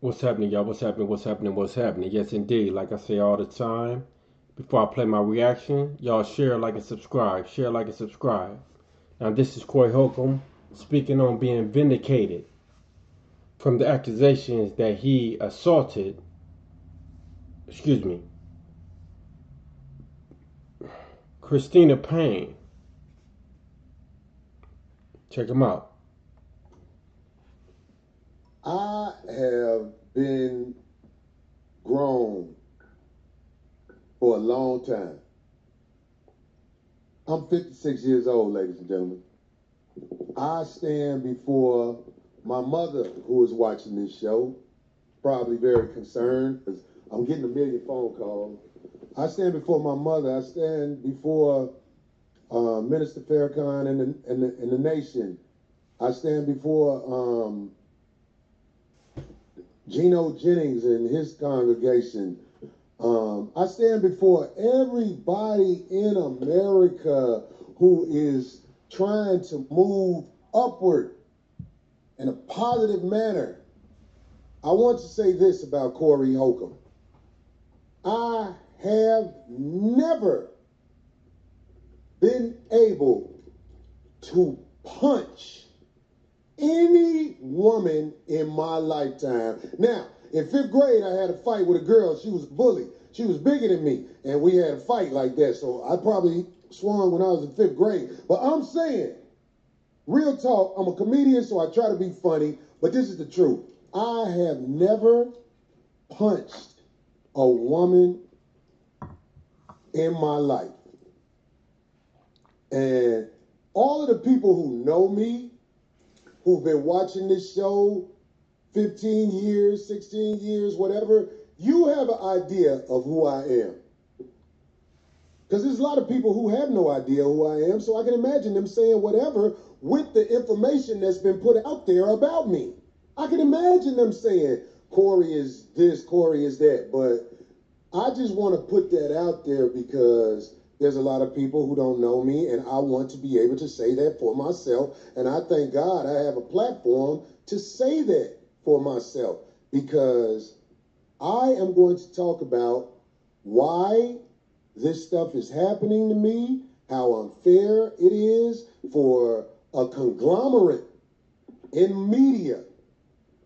What's happening, y'all? What's happening? What's happening? What's happening? Yes, indeed. Like I say all the time, before I play my reaction, y'all share, like, and subscribe. Share, like, and subscribe. Now, this is Corey Holcomb speaking on being vindicated from the accusations that he assaulted, excuse me, Christina Payne. Check him out. I have been grown for a long time. I'm 56 years old, ladies and gentlemen. I stand before my mother, who is watching this show, probably very concerned because I'm getting a million phone calls. I stand before my mother. I stand before Minister Farrakhan and the nation. I stand before Geno Jennings and his congregation. I stand before everybody in America who is trying to move upward in a positive manner. I want to say this about Corey Holcomb. I have never been able to punch any woman in my lifetime. Now, in fifth grade, I had a fight with a girl. She was a bully. She was bigger than me, and we had a fight like that. So I probably swung when I was in fifth grade. But I'm saying, real talk, I'm a comedian, so I try to be funny, but this is the truth. I have never punched a woman in my life. And all of the people who know me, who've been watching this show 15 years, 16 years, whatever, you have an idea of who I am. Because there's a lot of people who have no idea who I am, so I can imagine them saying whatever with the information that's been put out there about me. I can imagine them saying, Corey is this, Corey is that, but I just want to put that out there because there's a lot of people who don't know me, and I want to be able to say that for myself. And I thank God I have a platform to say that for myself, because I am going to talk about why this stuff is happening to me, how unfair it is for a conglomerate in media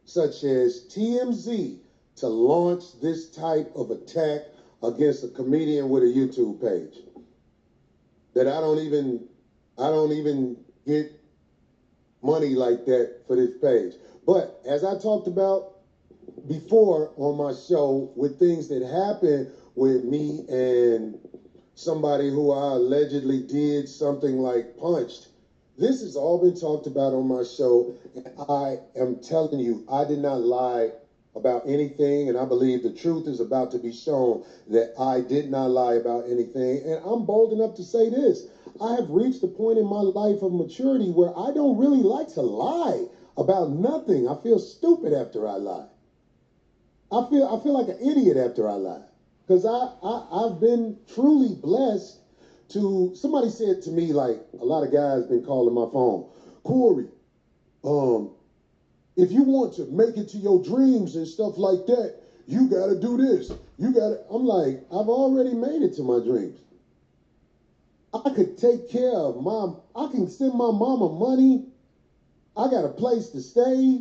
such as TMZ to launch this type of attack against a comedian with a YouTube page that I don't even get money like that for this page. But as I talked about before on my show, with things that happened with me and somebody who I allegedly did something like punched, this has all been talked about on my show. And I am telling you, I did not lie about anything, and I believe the truth is about to be shown that I did not lie about anything. And I'm bold enough to say this. I have reached a point in my life of maturity where I don't really like to lie about nothing. I feel stupid after I lie. I feel like an idiot after I lie. Because I've been truly blessed to, somebody said to me, like, a lot of guys been calling my phone, Corey, if you want to make it to your dreams and stuff like that, you got to do this. I'm like, I've already made it to my dreams. I could take care of I can send my mama money. I got a place to stay.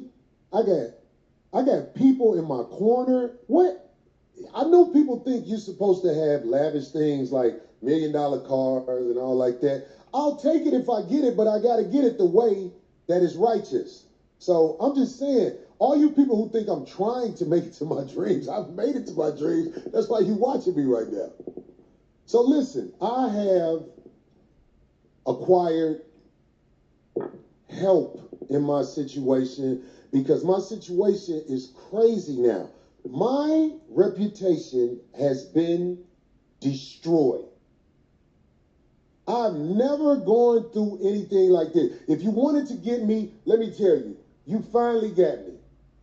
I got people in my corner. What? I know people think you're supposed to have lavish things like $1 million cars and all like that. I'll take it if I get it, but I got to get it the way that is righteous. So I'm just saying, all you people who think I'm trying to make it to my dreams, I've made it to my dreams. That's why you're watching me right now. So listen, I have acquired help in my situation because my situation is crazy now. My reputation has been destroyed. I've never gone through anything like this. If you wanted to get me, let me tell you, you finally got me.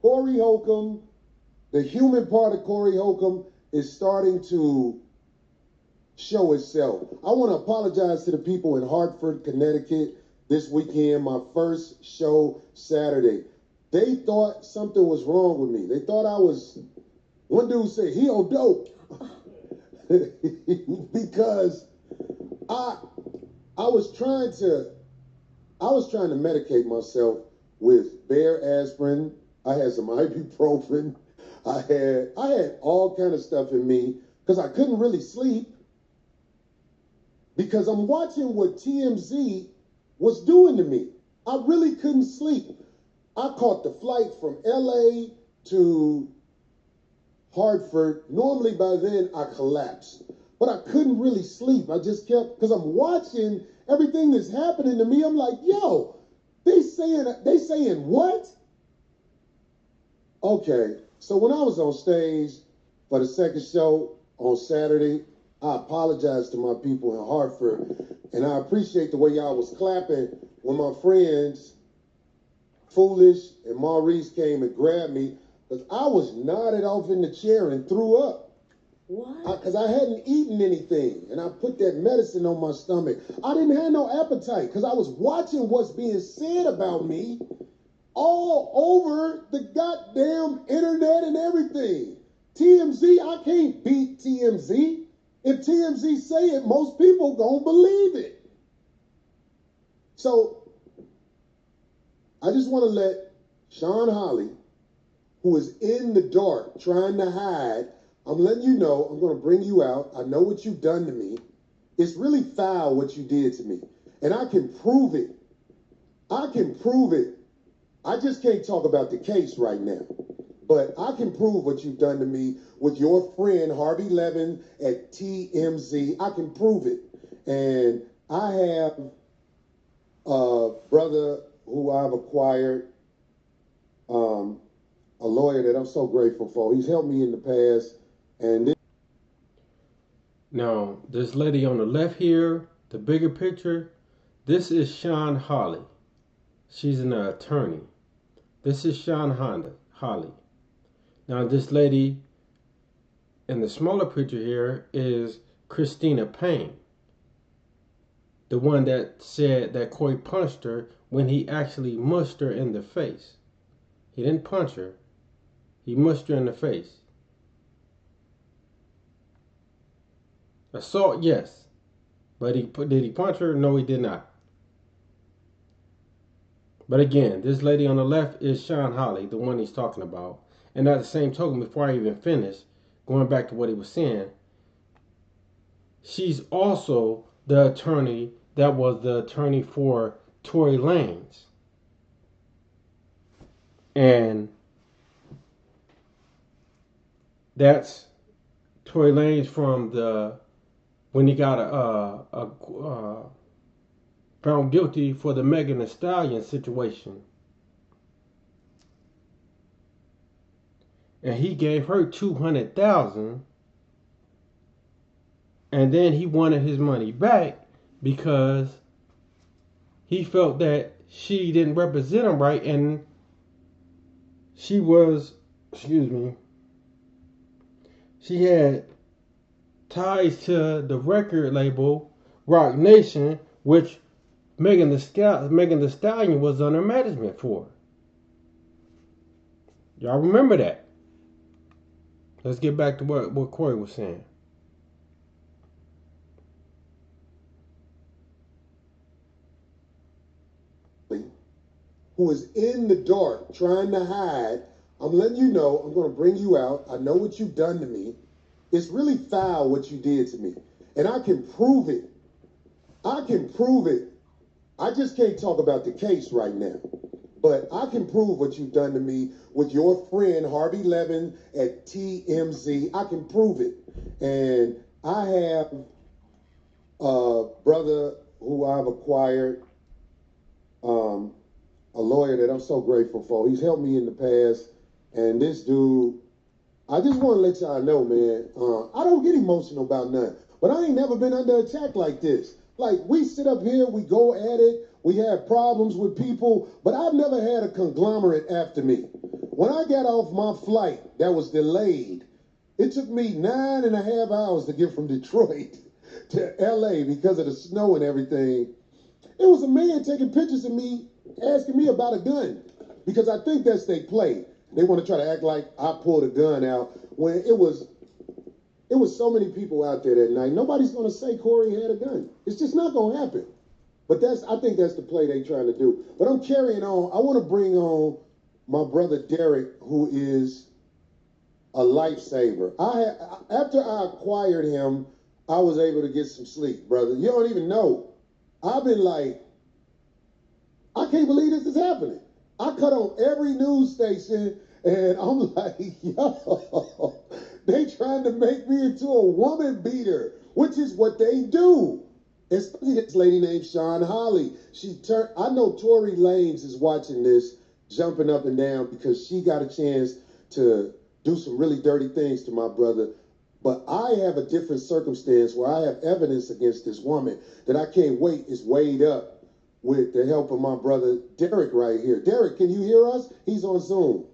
Corey Holcomb, the human part of Corey Holcomb is starting to show itself. I want to apologize to the people in Hartford, Connecticut this weekend, my first show Saturday. they thought something was wrong with me. They thought I was, one dude said, he on dope. Because I was trying to medicate myself with Bear aspirin. I had some ibuprofen. I had all kind of stuff in me because I couldn't really sleep because I'm watching what TMZ was doing to me. I really couldn't sleep. I caught the flight from LA to Hartford. Normally by then I collapsed, but I couldn't really sleep. I just kept, because I'm watching everything that's happening to me. I'm like, yo, they saying what? Okay, so when I was on stage for the second show on Saturday, I apologized to my people in Hartford, and I appreciate the way y'all was clapping when my friends Foolish and Maurice came and grabbed me, because I was nodded off in the chair and threw up. What? Because I hadn't eaten anything, and I put that medicine on my stomach. I didn't have no appetite because I was watching what's being said about me all over the goddamn internet and everything. TMZ, I can't beat TMZ. If TMZ say it, most people gonna believe it. So I just want to let Sean Holly, who is in the dark trying to hide, I'm letting you know, I'm going to bring you out. I know what you've done to me. It's really foul what you did to me. And I can prove it. I can prove it. I just can't talk about the case right now. But I can prove what you've done to me with your friend Harvey Levin at TMZ. I can prove it. And I have a brother who I've acquired, a lawyer that I'm so grateful for. He's helped me in the past. And Now, this lady on the left here, the bigger picture, this is Sean Holly. She's an attorney. This is Sean Holly. Now, this lady in the smaller picture here is Christina Payne, the one that said that Coy punched her when he actually mushed her in the face. He didn't punch her. He mushed her in the face. Assault, yes. But did he punch her? No, he did not. But again, this lady on the left is Sean Holly, the one he's talking about. And at the same token, before I even finish, going back to what he was saying, she's also the attorney that was the attorney for Tory Lanez. And that's Tory Lanez from when he got found guilty for the Megan Thee Stallion situation. And he gave her $200,000, and then he wanted his money back because he felt that she didn't represent him right, and she had ties to the record label Rock Nation, which Megan Thee Stallion was under management for. Y'all remember that? Let's get back to what Corey was saying. who is in the dark trying to hide, I'm letting you know, I'm going to bring you out. I know what you've done to me. It's really foul what you did to me. And I can prove it. I can prove it. I just can't talk about the case right now. But I can prove what you've done to me with your friend Harvey Levin at TMZ. I can prove it. And I have a brother who I've acquired, a lawyer that I'm so grateful for. He's helped me in the past. And this dude, I just want to let y'all know, man, I don't get emotional about nothing. But I ain't never been under attack like this. Like, we sit up here, we go at it, we have problems with people, but I've never had a conglomerate after me. When I got off my flight that was delayed, it took me 9.5 hours to get from Detroit to LA because of the snow and everything. It was a man taking pictures of me, asking me about a gun because I think that's they play. They want to try to act like I pulled a gun out when it was so many people out there that night. Nobody's going to say Corey had a gun. It's just not going to happen. But I think that's the play they trying to do. But I'm carrying on. I want to bring on my brother Derek, who is a lifesaver. After I acquired him, I was able to get some sleep, brother. You don't even know. I've been like, I can't believe this is happening. I cut on every news station, and I'm like, yo, they trying to make me into a woman beater, which is what they do. Especially this lady named Sean Holly. I know Tory Lanez is watching this, jumping up and down because she got a chance to do some really dirty things to my brother. But I have a different circumstance where I have evidence against this woman that I can't wait is weighed up with the help of my brother Derek right here. Derek, can you hear us? He's on Zoom.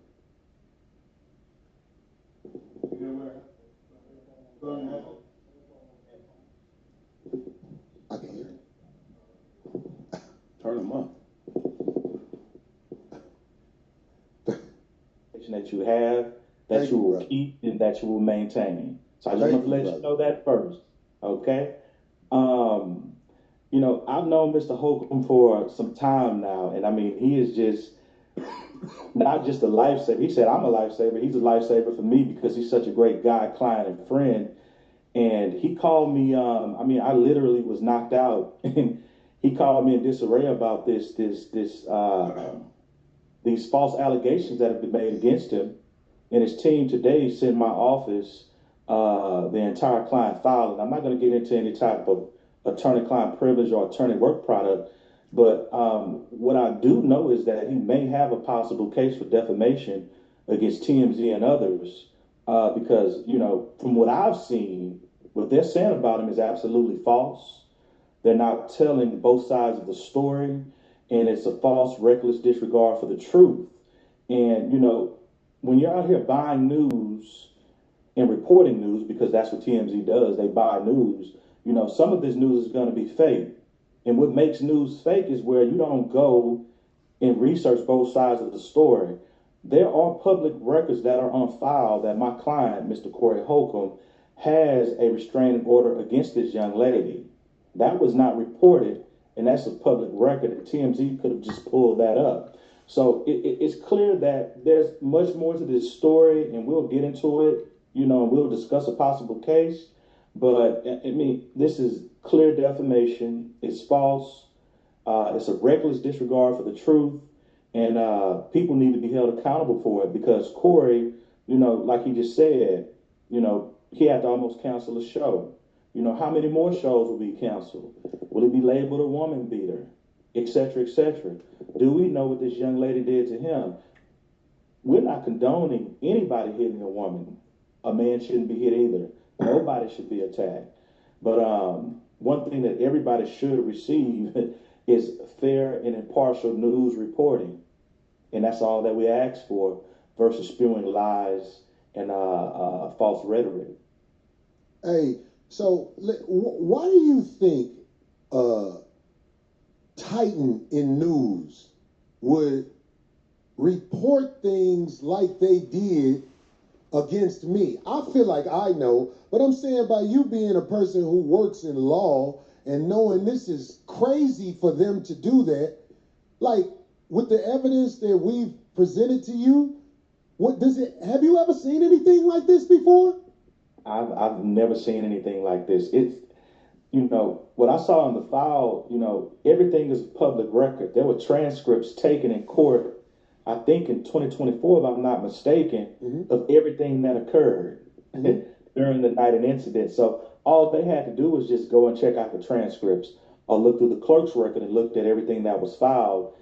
I can hear him. Turn him up. That you have, that you will keep, and that you will maintain. So I just want to let you know that first, okay? You know, I've known Mr. Holcomb for some time now, and I mean, he is just not just a lifesaver. He said, I'm a lifesaver. He's a lifesaver for me because he's such a great guy, client, and friend. And he called me, I literally was knocked out, and he called me in disarray about these false allegations that have been made against him. And his team today sent my office the entire client file. And I'm not going to get into any type of attorney-client privilege or attorney work product, but what I do know is that he may have a possible case for defamation against TMZ and others because, you know, from what I've seen, what they're saying about him is absolutely false. They're not telling both sides of the story, and it's a false, reckless disregard for the truth. And, you know, when you're out here buying news and reporting news, because that's what TMZ does, they buy news, you know, some of this news is going to be fake. And what makes news fake is where you don't go and research both sides of the story. There are public records that are on file that my client, Mr. Corey Holcomb, has a restraining order against this young lady. That was not reported, and that's a public record, and TMZ could have just pulled that up. So it's clear that there's much more to this story, and we'll get into it, you know, and we'll discuss a possible case. But, I mean, this is clear defamation. It's false. It's a reckless disregard for the truth. And people need to be held accountable for it because Corey, you know, like he just said, you know, he had to almost cancel a show. You know, how many more shows will be canceled? Will he be labeled a woman beater, et cetera, et cetera? Do we know what this young lady did to him? We're not condoning anybody hitting a woman. A man shouldn't be hit either. Nobody should be attacked. But one thing that everybody should receive is fair and impartial news reporting. And that's all that we ask for versus spewing lies and false rhetoric. Hey, so why do you think Titan in news would report things like they did against me? I feel like I know, but I'm saying by you being a person who works in law and knowing this is crazy for them to do that, like with the evidence that we've presented to you, have you ever seen anything like this before? I've never seen anything like this. It's, you know, what I saw in the file, you know, everything is public record. There were transcripts taken in court, I think in 2024, if I'm not mistaken, of everything that occurred during the night and incident. So all they had to do was just go and check out the transcripts or look through the clerk's record and looked at everything that was filed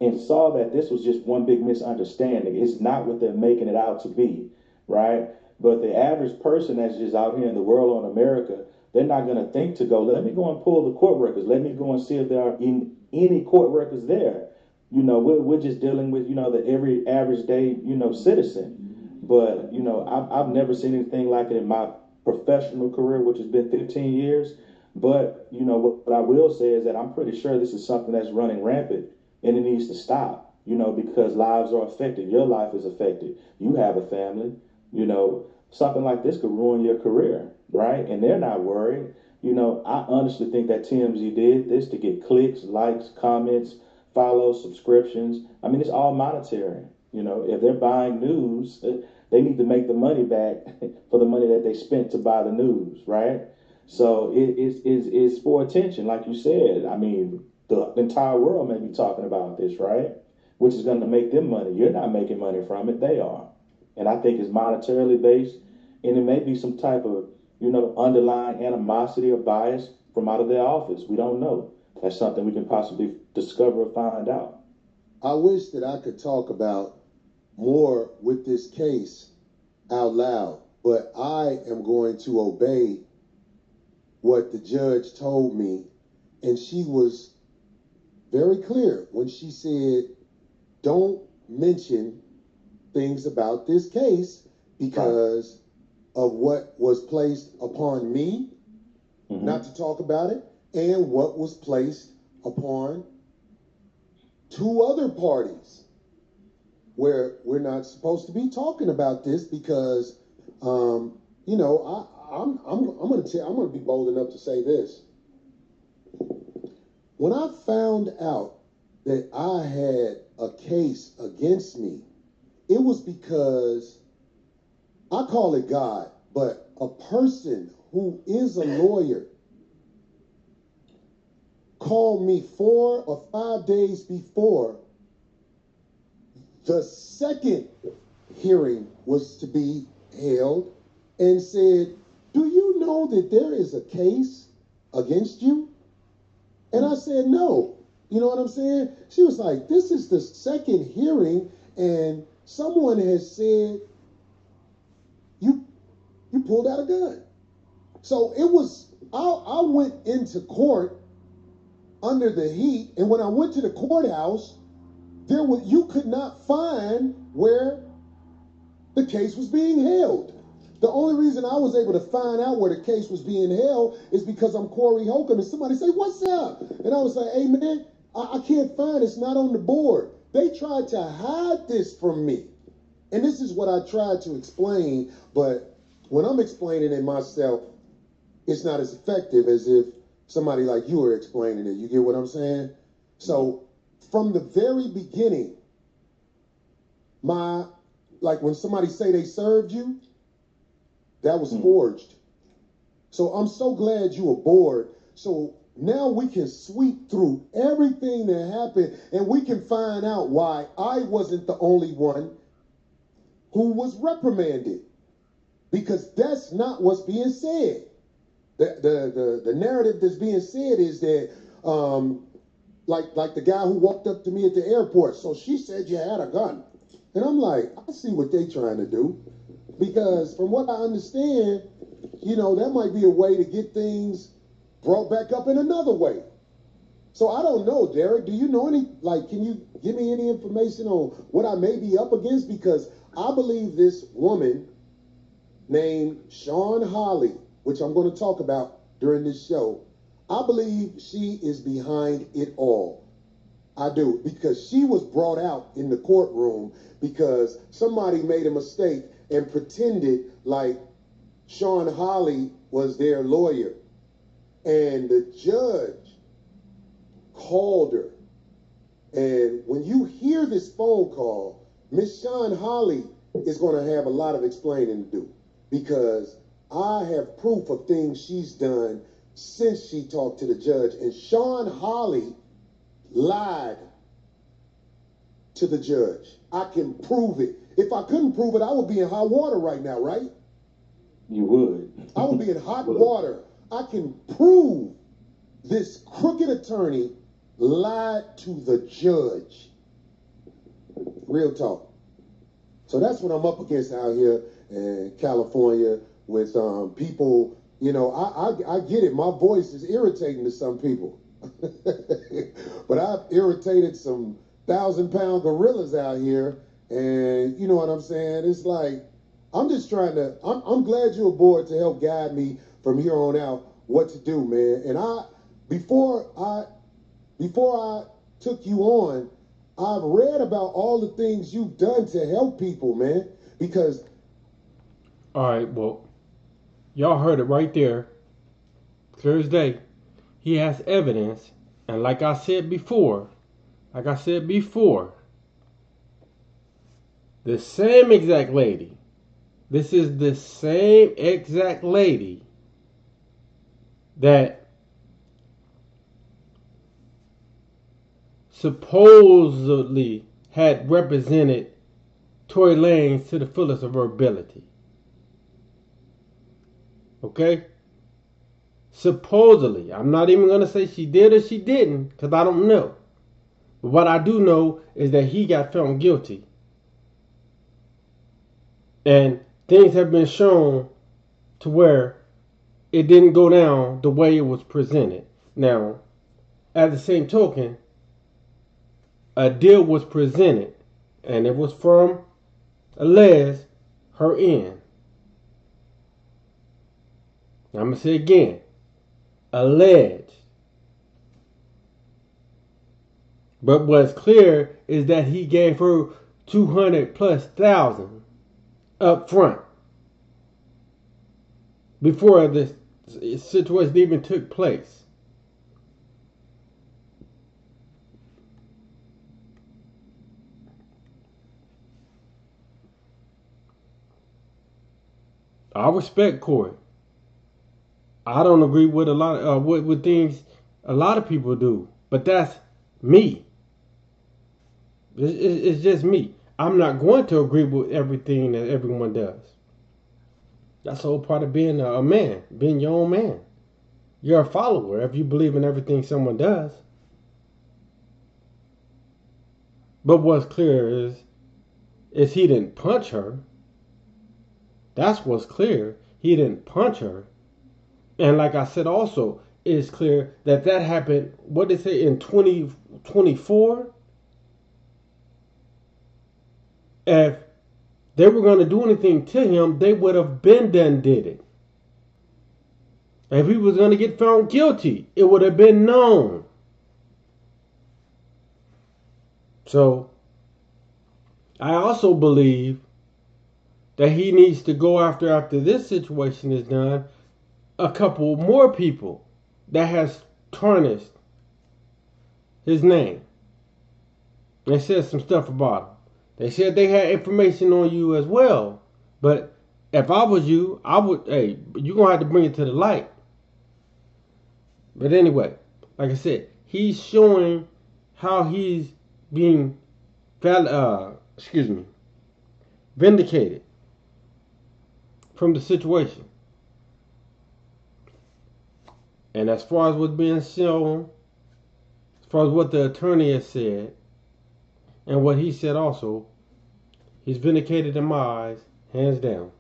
and saw that this was just one big misunderstanding. It's not what they're making it out to be, right? But the average person that's just out here in the world on America, they're not going to think to go, let me go and pull the court records. Let me go and see if there are any court records there. You know, we're just dealing with, you know, the every average day, you know, citizen. But, you know, I've never seen anything like it in my professional career, which has been 15 years. But, you know, what I will say is that I'm pretty sure this is something that's running rampant and it needs to stop. because lives are affected. Your life is affected. You have a family, something like this could ruin your career, right? And they're not worried. I honestly think that TMZ did this to get clicks, likes, comments, follows, subscriptions. I mean, it's all monetary. If they're buying news, they need to make the money back for the money that they spent to buy the news, right? So it's for attention, like you said. I mean, the entire world may be talking about this, right? Which is going to make them money. You're not making money from it, they are. And I think it's monetarily based, and it may be some type of, underlying animosity or bias from out of their office. We don't know. That's something we can possibly discover or find out. I wish that I could talk about more with this case out loud, but I am going to obey what the judge told me, and she was very clear when she said, don't mention things about this case because of what was placed upon me, not to talk about it, and what was placed upon two other parties where we're not supposed to be talking about this because, I'm going to be bold enough to say this. When I found out that I had a case against me, it was because I call it God, but a person who is a lawyer called me 4 or 5 days before the second hearing was to be held and said, do you know that there is a case against you? And I said, no. You know what I'm saying? She was like, this is the second hearing, and someone has said you pulled out a gun. So it was, I went into court under the heat, and when I went to the courthouse, you could not find where the case was being held. The only reason I was able to find out where the case was being held is because I'm Corey Holcomb, and somebody say, what's up? And I was like, hey man, I can't find it. It's not on the board. They tried to hide this from me. And this is what I tried to explain, but when I'm explaining it myself, it's not as effective as if somebody like you are explaining it. You get what I'm saying? So from the very beginning, like when somebody say they served you, that was forged. So I'm so glad you were bored. So now we can sweep through everything that happened and we can find out why I wasn't the only one who was reprimanded. Because that's not what's being said. The narrative that's being said is that like the guy who walked up to me at the airport. So she said you had a gun. And I'm like, I see what they trying to do. Because from what I understand, that might be a way to get things brought back up in another way. So I don't know, Derek. Do you know can you give me any information on what I may be up against? Because I believe this woman named Sean Holly, which I'm going to talk about during this show, I believe she is behind it all. I do, because she was brought out in the courtroom because somebody made a mistake and pretended like Sean Holly was their lawyer. And the judge called her. And when you hear this phone call, Miss Sean Holly is going to have a lot of explaining to do because I have proof of things she's done since she talked to the judge. And Sean Holly lied to the judge. I can prove it. If I couldn't prove it, I would be in hot water right now, right? You would. I would be in hot water. I can prove this crooked attorney lied to the judge. Real talk. So that's what I'm up against out here in California with people. I get it. My voice is irritating to some people. But I've irritated some 1,000-pound gorillas out here. And you know what I'm saying? It's like, I'm just trying to, I'm glad you're aboard to help guide me from here on out what to do, man. And before I took you on, I've read about all the things you've done to help people, man. Because All right, well, y'all heard it right there. Clear as day. He has evidence, and like I said before, the same exact lady. This is the same exact lady that supposedly had represented Tory Lanez to the fullest of her ability. Okay? Supposedly. I'm not even going to say she did or she didn't, because I don't know. But what I do know is that he got found guilty. And things have been shown to where it didn't go down the way it was presented. Now, at the same token, a deal was presented, and it was from alleged her end. I'm going to say again, alleged. But what's clear is that he gave her 200,000+ up front before this situation even took place. I respect Corey. I don't agree with a lot of with things a lot of people do, but that's me. It's just me. I'm not going to agree with everything that everyone does. That's the whole part of being a man, being your own man. You're a follower if you believe in everything someone does. But what's clear is he didn't punch her. That's what's clear. He didn't punch her. And like I said also, it's clear that happened, what did they say, in 2024? If they were going to do anything to him, they would have been done did it. If he was going to get found guilty, it would have been known. So, I also believe that he needs to go after this situation is done, a couple more people that has tarnished his name. They said some stuff about him. They said they had information on you as well. But if I was you, I would, hey, you're going to have to bring it to the light. But anyway, like I said, he's showing how he's being vindicated from the situation. And as far as what's being shown, as far as what the attorney has said, and what he said also, he's vindicated in my eyes, hands down.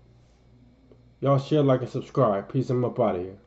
Y'all share, like, and subscribe. Peace. I'm up out of here.